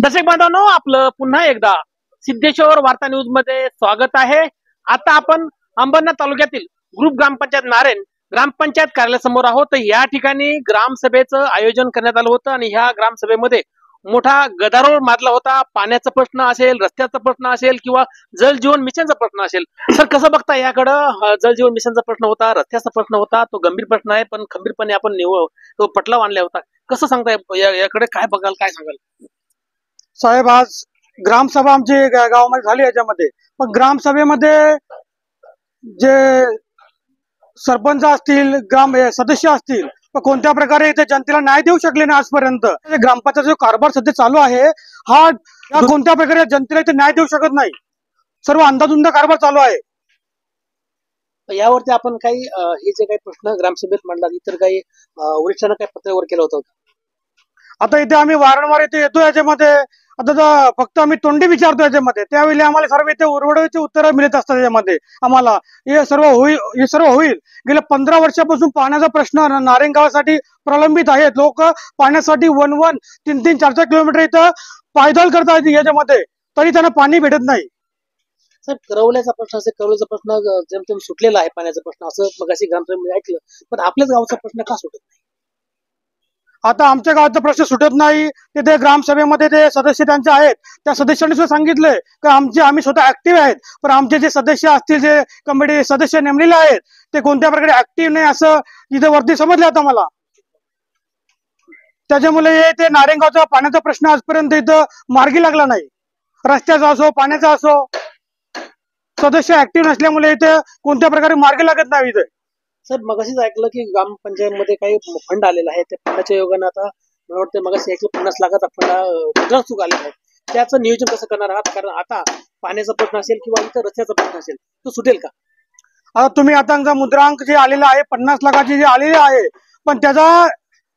दर्शक बांधवांनो, आपलं पुन्हा एकदा सिद्धेश्वर वार्ता न्यूज मध्ये स्वागत आहे। आता आपण अंबरनाथ तालुक्यातील ग्रुप ग्रामपंचायत नारायण ग्रामपंचायत कार्यालयासमोर आहोत। तर या ठिकाणी ग्रामसभेचं आयोजन करण्यात आलं होतं आणि ह्या ग्रामसभेमध्ये मोठा गदारोळ माजला होता। पाण्याचा प्रश्न असेल, रस्त्याचा प्रश्न असेल किंवा जल जीवन मिशनचा प्रश्न असेल। सर, कसं बघता याकडं? जल जीवन मिशनचा प्रश्न होता, रस्त्याचा प्रश्न होता, तो गंभीर प्रश्न आहे, पण खंबीरपणे आपण तो पटलाव आणला होता। कसं सांगताय याकडे? काय बघाल, काय सांगाल साहेब? आज ग्रामसभा आमची गावामध्ये झाली। याच्यामध्ये पण ग्रामसभेमध्ये जे सरपंच असतील, ग्राम सदस्य असतील, कोणत्या प्रकारे इथे जनतेला न्याय देऊ शकले नाही आजपर्यंत। ग्रामपंचायत जो कारभार सध्या चालू आहे हा कोणत्या प्रकारे जनतेला इथे न्याय देऊ शकत नाही। सर्व अंधाधुंद कारभार चालू आहे। यावरती आपण काही हे जे काही प्रश्न ग्रामसभेत मांडला, इतर काही वरिष्ठांना काही पत्रावर केलं होतं? आता इथे आम्ही वारंवार इथे येतो। याच्यामध्ये आता फक्त आम्ही तोंडी विचारतो याच्यामध्ये, त्यावेळी आम्हाला सर्व इथे उरवडीचे उत्तर मिळत असतात। याच्यामध्ये आम्हाला हे सर्व होईल। गेल्या 15 वर्षापासून पाण्याचा प्रश्न नारायण गावासाठी प्रलंबित आहे। लोक पाण्यासाठी 1-3-3, 4-4 किलोमीटर इथं पायदळ करतात याच्यामध्ये, तरी त्यांना पाणी भेटत नाही। सर, करवल्याचा प्रश्न असेल, करवल्याचा प्रश्न जेमतेम सुटलेला आहे, पाण्याचा प्रश्न असं मगाशी ग्रामसभेमध्ये ऐकलं, पण आपल्याच गावचा प्रश्न का सुटत नाही? आता आमच्या गावाचा प्रश्न सुटत नाही। तिथे ग्रामसभेमध्ये ते सदस्य त्यांचे आहेत, त्या सदस्यांनी सुद्धा सांगितलंय की आम्ही स्वतः ऍक्टिव्ह आहेत, पण आमचे जे सदस्य असतील, जे कमिटी सदस्य नेमलेले आहेत, ते कोणत्या प्रकारे ऍक्टिव्ह नाही असं इथे वरती समजलं आता मला। त्याच्यामुळे ते नारायणगावचा पाण्याचा प्रश्न आजपर्यंत इथं मार्गी लागला नाही। रस्त्याचा असो, पाण्याचा असो, सदस्य ऍक्टिव्ह नसल्यामुळे इथे कोणत्या प्रकारे मार्गी लागत नाही इथे। सर, मगाशीच ऐकलं की ग्रामपंचायतमध्ये काही फंड आलेला आहे, त्या फंडाच्या योगाने आता मला वाटतं मगाशी ऐकलं 50 लाखाचा फंड चूक आलेला आहे। त्याचं नियोजन कसं करणार आहात? कारण आता पाण्याचा प्रश्न असेल किंवा इतर रस्त्याचा प्रश्न असेल, तो सुटेल का? आता तुम्ही आता मुद्रांक जे आलेला आहे 50 लाखाची जे आलेले आहे, पण त्याचा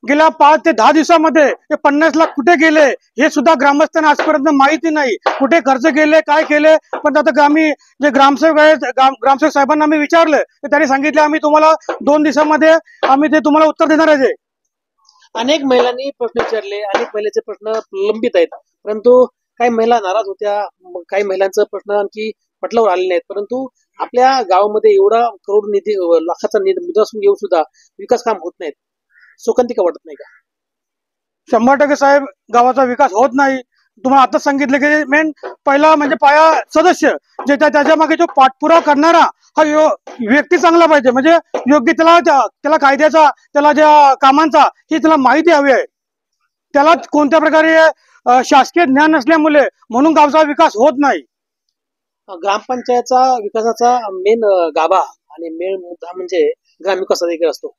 गेल्या 5 ते 10 दिवसामध्ये ते 50 लाख कुठे गेले हे सुद्धा ग्रामस्थांना आजपर्यंत माहिती नाही। कुठे खर्च केले, काय केले, पण आता आम्ही जे ग्रामसेवक आहेत, ग्रामसेवक साहेबांना आम्ही विचारलं तर त्यांनी सांगितले आम्ही तुम्हाला 2 दिवसामध्ये आम्ही ते तुम्हाला उत्तर देणार आहे। अनेक महिलांनी प्रश्न विचारले, अनेक महिलांचे प्रश्न प्रलंबित आहेत, परंतु काही महिला नाराज होत्या, काही महिलांचा प्रश्न आणखी पटलावर आले नाहीत। परंतु आपल्या गावामध्ये एवढा करोड निधी, लाखाचा निधी मुद्रासून घेऊन सुद्धा विकास काम होत नाहीत, शोकांतिका वाटत नाही का? 100% साहेब, गावाचा विकास होत नाही। तुम्हाला आता सांगितलं की मेन पहिला म्हणजे पाया सदस्य, जे त्याच्या मागे जो पाठपुरावा करणारा हा व्यक्ती चांगला पाहिजे, म्हणजे योग्य त्याला कायद्याचा, त्याला ज्या कामांचा ही त्याला माहिती हवी आहे। त्याला कोणत्या प्रकारे शासकीय ज्ञान नसल्यामुळे म्हणून गावचा विकास होत नाही। ग्रामपंचायतचा विकासाचा मेन गाभा आणि मेन मुद्दा म्हणजे ग्रामविकास अधिकारी असतो,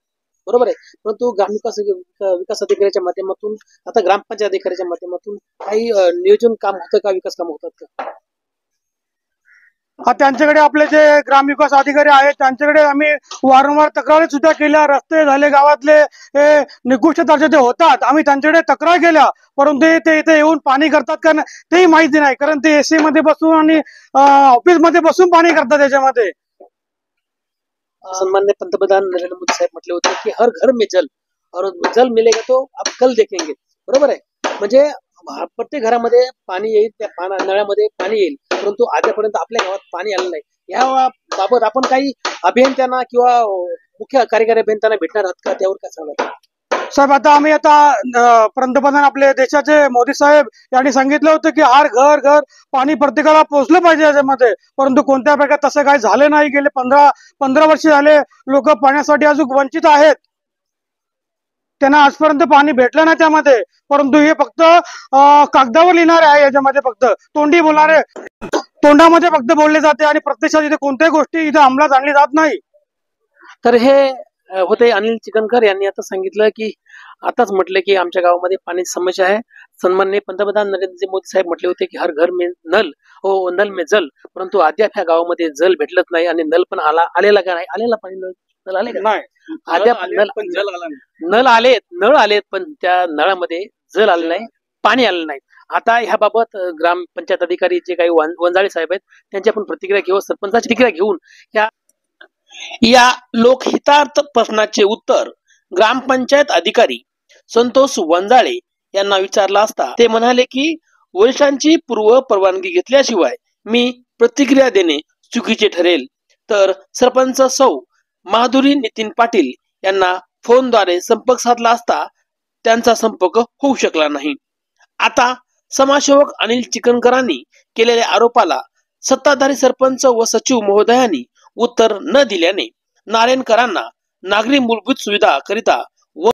बरोबर आहे? परंतु विकास अधिकाऱ्याच्या माध्यमातून, आता ग्रामपंचायत अधिकाऱ्याच्या माध्यमातून काही नियोजन काम होतं का? विकास काम होतात का? हा, त्यांच्याकडे आपले जे ग्रामविकास अधिकारी आहेत त्यांच्याकडे आम्ही वारंवार तक्रारी सुद्धा केल्या। रस्ते झाले गावातले हे निकृष्ट दर्जाचे होतात, आम्ही त्यांच्याकडे तक्रार केल्या, परंतु ते इथे येऊन पाणी करतात का तेही माहिती नाही, कारण ते एसी मध्ये बसून आणि ऑफिस मध्ये बसून पाणी करतात। त्याच्यामध्ये सन्माननीय पंतप्रधान नरेंद्र मोदी साहेब म्हटले होते की हर घर में जल, और जल मिलेगा तो आप कल देखेंगे, बरोबर आहे? म्हणजे प्रत्येक घरामध्ये पाणी येईल, त्या नळामध्ये पाणी येईल, परंतु आतापर्यंत आपल्या गावात पाणी आलं नाही। या बाबत आपण काही अभियंत्यांना किंवा मुख्य कार्यकारी अभियंत्यांना भेटणार आहात का? त्यावर काय सांगाल साहेब? आता पंतप्रधान आपले देशाचे मोदी साहेब यांनी सांगितलं होतं की हर घर पाणी प्रत्येकाला पोहोचलं पाहिजे याच्यामध्ये, परंतु कोणत्या प्रकारे तसं काही झालं नाही। गेले 15 वर्ष झाले लोक पाण्यासाठी अजून वंचित आहेत, त्यांना आजपर्यंत पाणी भेटलं नाही त्यामध्ये, परंतु हे फक्त कागदावर लिहिणार आहे। याच्यामध्ये फक्त तोंडी बोलणारे, तोंडामध्ये फक्त बोलले जाते आणि प्रत्यक्षात इथे कोणत्याही गोष्टी इथे अंमलात आणली जात नाही। तर हे होते अनिल चिकनकर यांनी आता सांगितलं की आताच म्हटलं की आमच्या गावामध्ये पाण्याची समस्या आहे। सन्माननीय पंतप्रधान नरेंद्र मोदी साहेब म्हटले होते की हर घर में नल हो, नल में जल, परंतु अद्याप ह्या गावामध्ये जल भेटलत नाही आणि नल पण आलेला का नाही? आलेला पाणी नळ आले का नाही? अद्याप नळ आलेत, पण त्या नळामध्ये जल आले नाही, पाणी आलं नाही। आता ह्या बाबत ग्रामपंचायत अधिकारी जे काही वंजाळे साहेब आहेत त्यांची आपण प्रतिक्रिया घेऊ, सरपंचाची प्रतिक्रिया घेऊन या लोकहितार्थ प्रश्नाचे उत्तर ग्रामपंचायत अधिकारी संतोष वंजाळे यांना विचारला असता ते म्हणाले की वरिष्ठांची पूर्व परवानगी घेतल्याशिवाय मी प्रतिक्रिया देणे चुकीचे ठरेल, तर सरपंच सौ माधुरी नितीन पाटील यांना फोनद्वारे संपर्क साधला असता त्यांचा संपर्क होऊ शकला नाही. आता समाजसेवक अनिल चिकनकरांनी केलेल्या आरोपाला सत्ताधारी सरपंच व सचिव महोदयांनी उत्तर न दिल्याने नारायणकरांना नागरी मूलभूत सुविधा करिता